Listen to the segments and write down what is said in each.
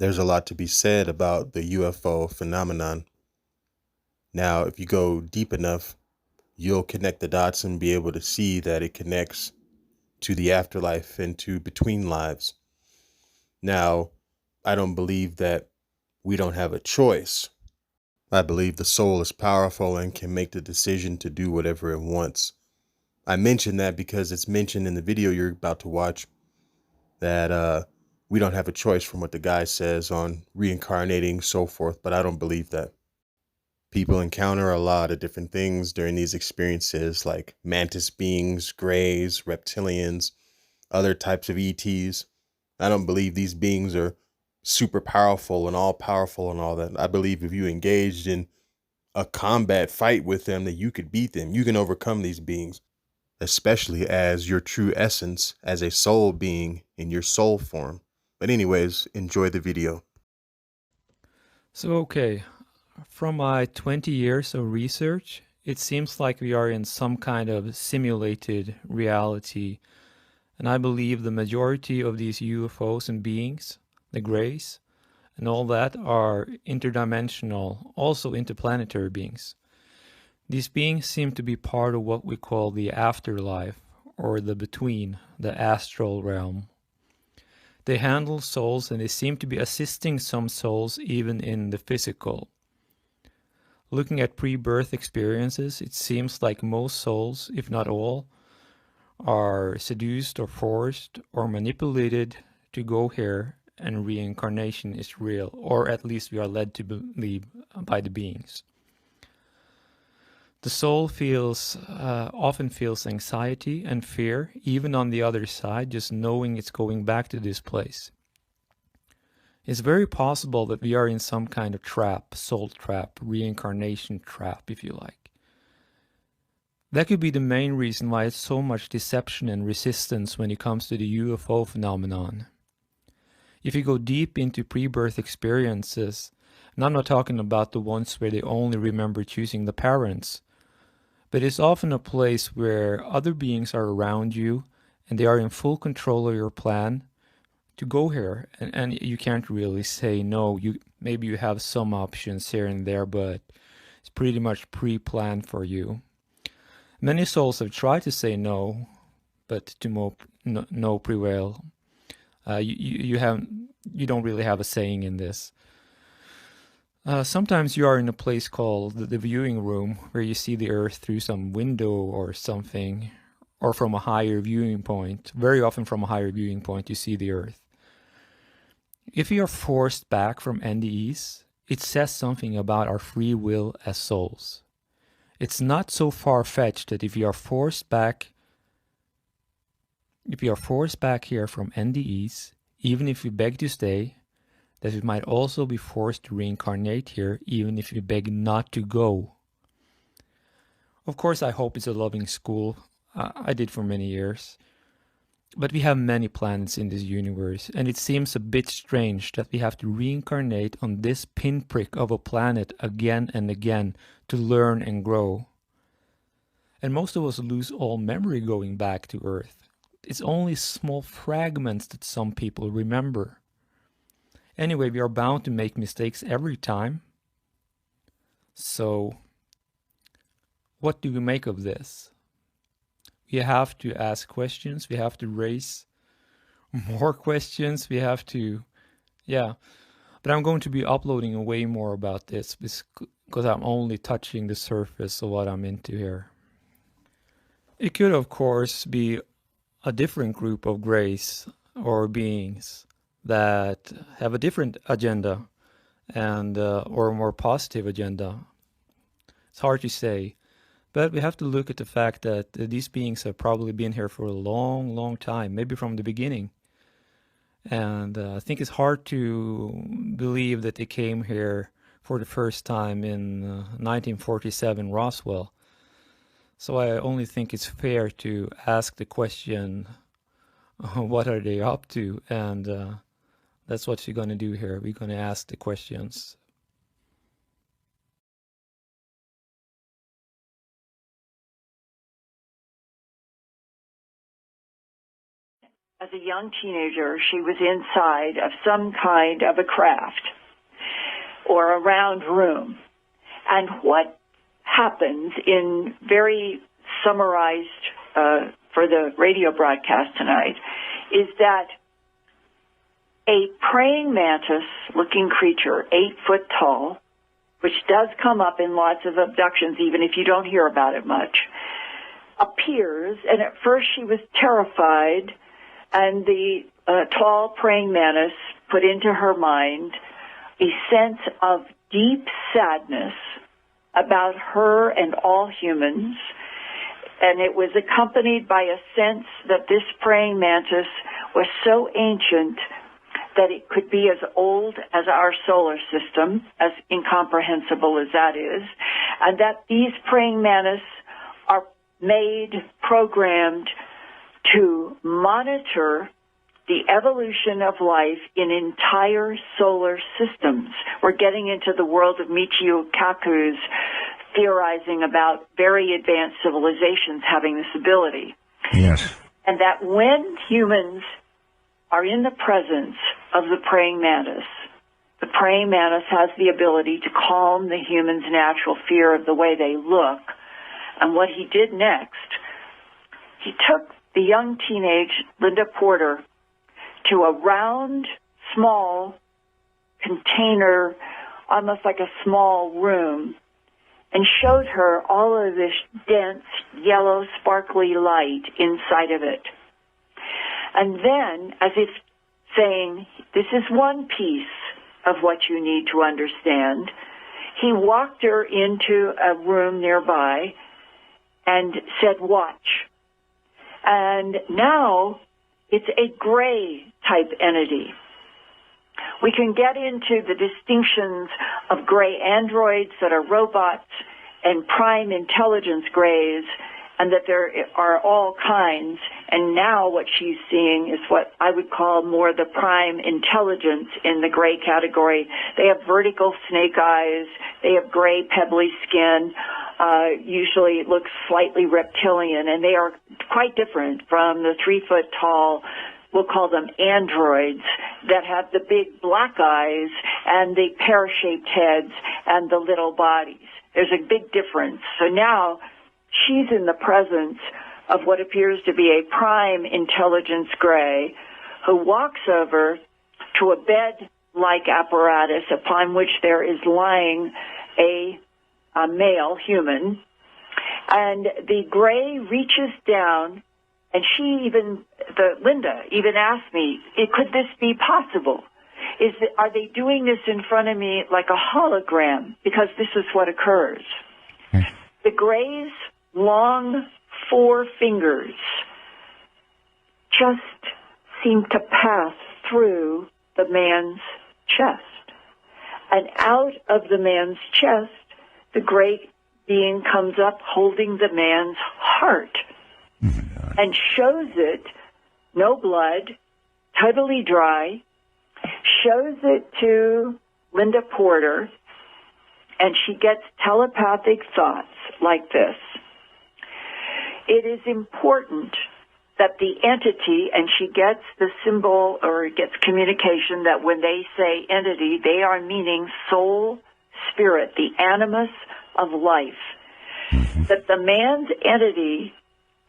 There's a lot to be said about the UFO phenomenon. Now, if you go deep enough, you'll connect the dots and be able to see that it connects to the afterlife and to between lives. Now, I don't believe that we don't have a choice. I believe the soul is powerful and can make the decision to do whatever it wants. I mention that because it's mentioned in the video you're about to watch that we don't have a choice from what the guy says on reincarnating, so forth, but I don't believe that. People encounter a lot of different things during these experiences, like mantis beings, greys, reptilians, other types of ETs. I don't believe these beings are super powerful and all that. I believe if you engaged in a combat fight with them, that you could beat them. You can overcome these beings, especially as your true essence, as a soul being in your soul form. But anyways, enjoy the video. So, okay, from my 20 years of research, it seems like we are in some kind of simulated reality. And I believe the majority of these UFOs and beings, the Greys, and all that are interdimensional, also interplanetary beings. These beings seem to be part of what we call the afterlife, or the between, the astral realm. They handle souls and they seem to be assisting some souls even in the physical. Looking at pre-birth experiences, it seems like most souls, if not all, are seduced or forced or manipulated to go here, and reincarnation is real, or at least we are led to believe by the beings. The soul often feels anxiety and fear, even on the other side, just knowing it's going back to this place. It's very possible that we are in some kind of trap, soul trap, reincarnation trap, if you like. That could be the main reason why it's so much deception and resistance when it comes to the UFO phenomenon. If you go deep into pre-birth experiences, and I'm not talking about the ones where they only remember choosing the parents, but it's often a place where other beings are around you and they are in full control of your plan to go here, and you can't really say no. Maybe you have some options here and there, but it's pretty much pre-planned for you. Many souls have tried to say no, but to no prevail. You don't really have a saying in this. Sometimes you are in a place called the viewing room, where you see the Earth through some window or something, or from a higher viewing point. Very often from a higher viewing point you see the Earth. If we are forced back from NDEs, it says something about our free will as souls. It's not so far-fetched that if you are forced back here from NDEs, even if you beg to stay, that we might also be forced to reincarnate here, even if we beg not to go. Of course, I hope it's a loving school. I did for many years. But we have many planets in this universe, and it seems a bit strange that we have to reincarnate on this pinprick of a planet again and again to learn and grow. And most of us lose all memory going back to Earth. It's only small fragments that some people remember. Anyway, we are bound to make mistakes every time. So, what do we make of this? We have to ask questions. We have to raise more questions. We have to, yeah. But I'm going to be uploading way more about this because I'm only touching the surface of what I'm into here. It could, of course, be a different group of grays or beings that have a different agenda and or a more positive agenda. It's hard to say. But we have to look at the fact that these beings have probably been here for a long, long time, maybe from the beginning. And I think it's hard to believe that they came here for the first time in 1947 Roswell. So I only think it's fair to ask the question, what are they up to? And that's what we're going to do here. We're going to ask the questions. as a young teenager, she was inside of some kind of a craft or a round room. And what happens, in very summarized for the radio broadcast tonight, is that a praying mantis-looking creature, 8 foot tall, which does come up in lots of abductions, even if you don't hear about it much, appears, and at first she was terrified, and the tall praying mantis put into her mind a sense of deep sadness about her and all humans, and it was accompanied by a sense that this praying mantis was so ancient that it could be as old as our solar system, as incomprehensible as that is, and that these praying mantis are made, programmed to monitor the evolution of life in entire solar systems. We're getting into the world of Michio Kaku's theorizing about very advanced civilizations having this ability. Yes. And that when humans are in the presence of the praying mantis has the ability to calm the human's natural fear of the way they look. And what he did next, he took the young teenage Linda Porter to a round, small container, almost like a small room, and showed her all of this dense, yellow, sparkly light inside of it. And then, as if saying, this is one piece of what you need to understand, he walked her into a room nearby and said, watch. And now it's a gray type entity. We can get into the distinctions of gray androids that are robots and prime intelligence grays, and that there are all kinds. And now what she's seeing is what I would call more the prime intelligence in the gray category. They have vertical snake eyes. They have gray pebbly skin. Usually it looks slightly reptilian, and they are quite different from the 3 foot tall, we'll call them androids, that have the big black eyes and the pear-shaped heads and the little bodies. There's a big difference. So now she's in the presence of what appears to be a prime intelligence gray, who walks over to a bed-like apparatus upon which there is lying a male human, and the gray reaches down, and Linda even asked me, could this be possible? Are they doing this in front of me like a hologram? Because this is what occurs. The gray's long 4 fingers just seem to pass through the man's chest. And out of the man's chest, the gray being comes up holding the man's heart and shows it, no blood, totally dry, shows it to Linda Porter, and she gets telepathic thoughts like this. It is important that the entity, and she gets the symbol or gets communication that when they say entity, they are meaning soul, spirit, the animus of life, that the man's entity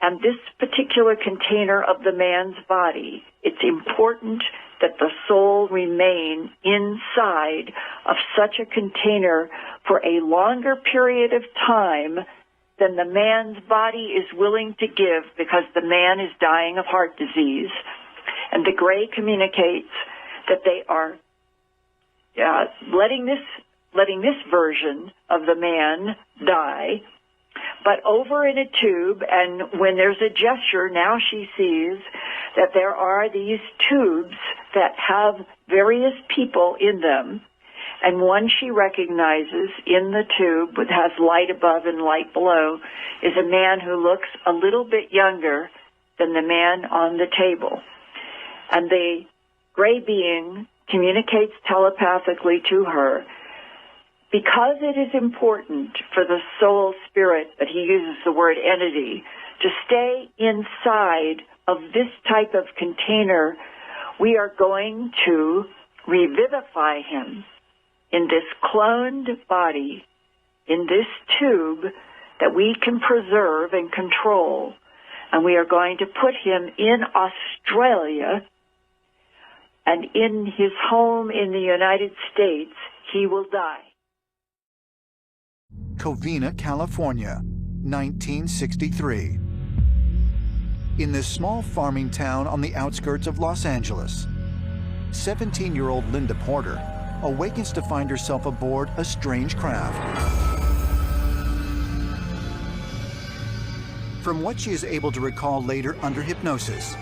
and this particular container of the man's body, it's important that the soul remain inside of such a container for a longer period of time than the man's body is willing to give, because the man is dying of heart disease. And the gray communicates that they are letting this version of the man die, but over in a tube. And when there's a gesture, now she sees that there are these tubes that have various people in them, and one she recognizes in the tube, that has light above and light below, is a man who looks a little bit younger than the man on the table. And the gray being communicates telepathically to her, because it is important for the soul spirit, that he uses the word entity, to stay inside of this type of container, we are going to revivify him in this cloned body, in this tube that we can preserve and control. And we are going to put him in Australia, and in his home in the United States, he will die. Covina, California, 1963. In this small farming town on the outskirts of Los Angeles, 17-year-old Linda Porter awakens to find herself aboard a strange craft. From what she is able to recall later under hypnosis,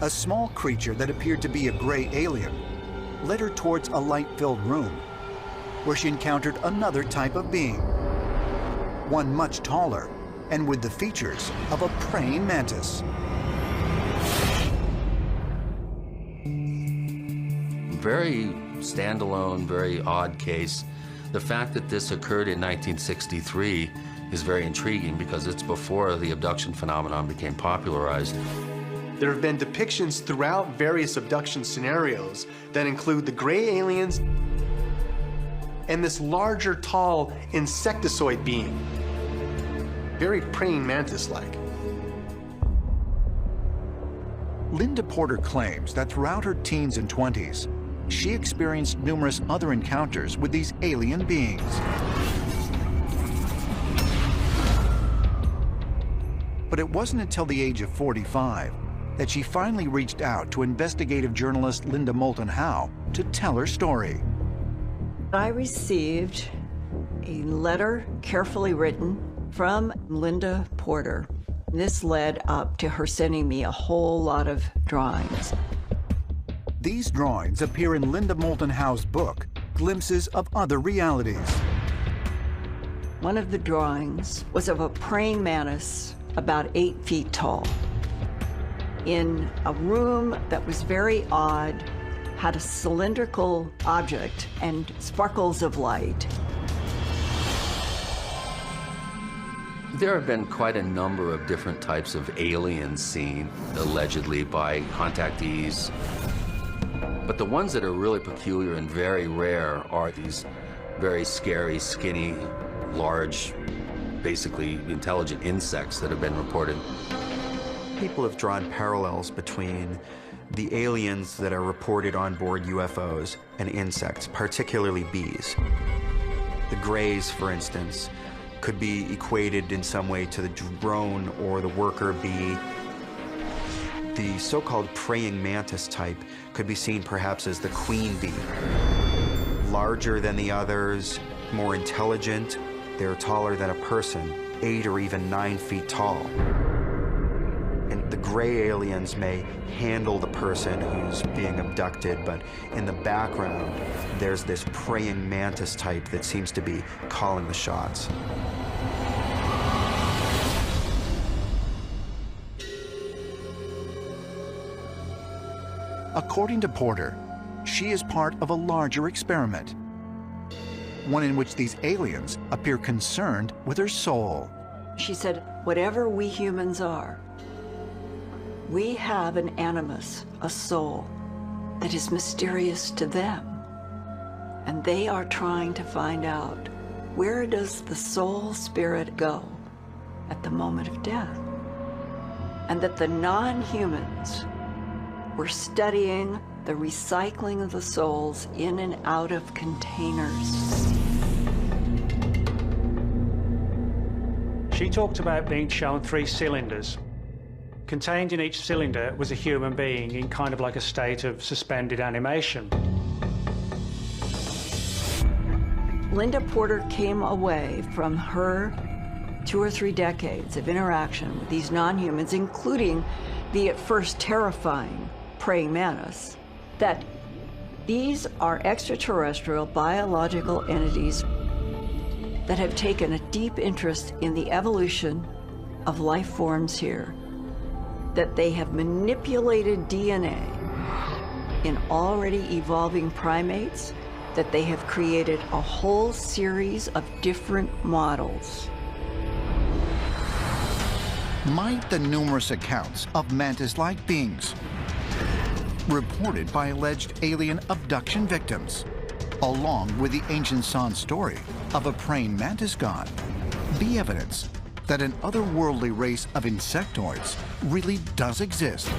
a small creature that appeared to be a gray alien led her towards a light-filled room where she encountered another type of being, one much taller and with the features of a praying mantis. Very standalone, very odd case. The fact that this occurred in 1963 is very intriguing because it's before the abduction phenomenon became popularized. There have been depictions throughout various abduction scenarios that include the gray aliens and this larger, tall insectoid being. Very praying mantis-like. Linda Porter claims that throughout her teens and 20s, she experienced numerous other encounters with these alien beings. But it wasn't until the age of 45 that she finally reached out to investigative journalist Linda Moulton Howe to tell her story. I received a letter carefully written from Linda Porter. This led up to her sending me a whole lot of drawings. These drawings appear in Linda Moulton Howe's book, Glimpses of Other Realities. One of the drawings was of a praying mantis about 8 feet tall in a room that was very odd, had a cylindrical object and sparkles of light. There have been quite a number of different types of aliens seen, allegedly, by contactees. But the ones that are really peculiar and very rare are these very scary, skinny, large, basically intelligent insects that have been reported. People have drawn parallels between the aliens that are reported on board UFOs and insects, particularly bees. The grays, for instance, could be equated in some way to the drone or the worker bee. The so-called praying mantis type could be seen perhaps as the queen bee. Larger than the others, more intelligent, they're taller than a person, 8 or even 9 feet tall. And the gray aliens may handle the person who's being abducted, but in the background, there's this praying mantis type that seems to be calling the shots. According to Porter, she is part of a larger experiment, one in which these aliens appear concerned with her soul. She said, whatever we humans are, we have an animus, a soul, that is mysterious to them. And they are trying to find out, where does the soul spirit go at the moment of death? And that the non-humans were studying the recycling of the souls in and out of containers. She talked about being shown 3 cylinders. Contained in each cylinder was a human being in kind of like a state of suspended animation. Linda Porter came away from her 2 or 3 decades of interaction with these non-humans, including the at first terrifying praying mantis, that these are extraterrestrial biological entities that have taken a deep interest in the evolution of life forms here, that they have manipulated DNA in already evolving primates, that they have created a whole series of different models. might the numerous accounts of mantis-like beings reported by alleged alien abduction victims, along with the ancient San story of a praying mantis god, be evidence that an otherworldly race of insectoids really does exist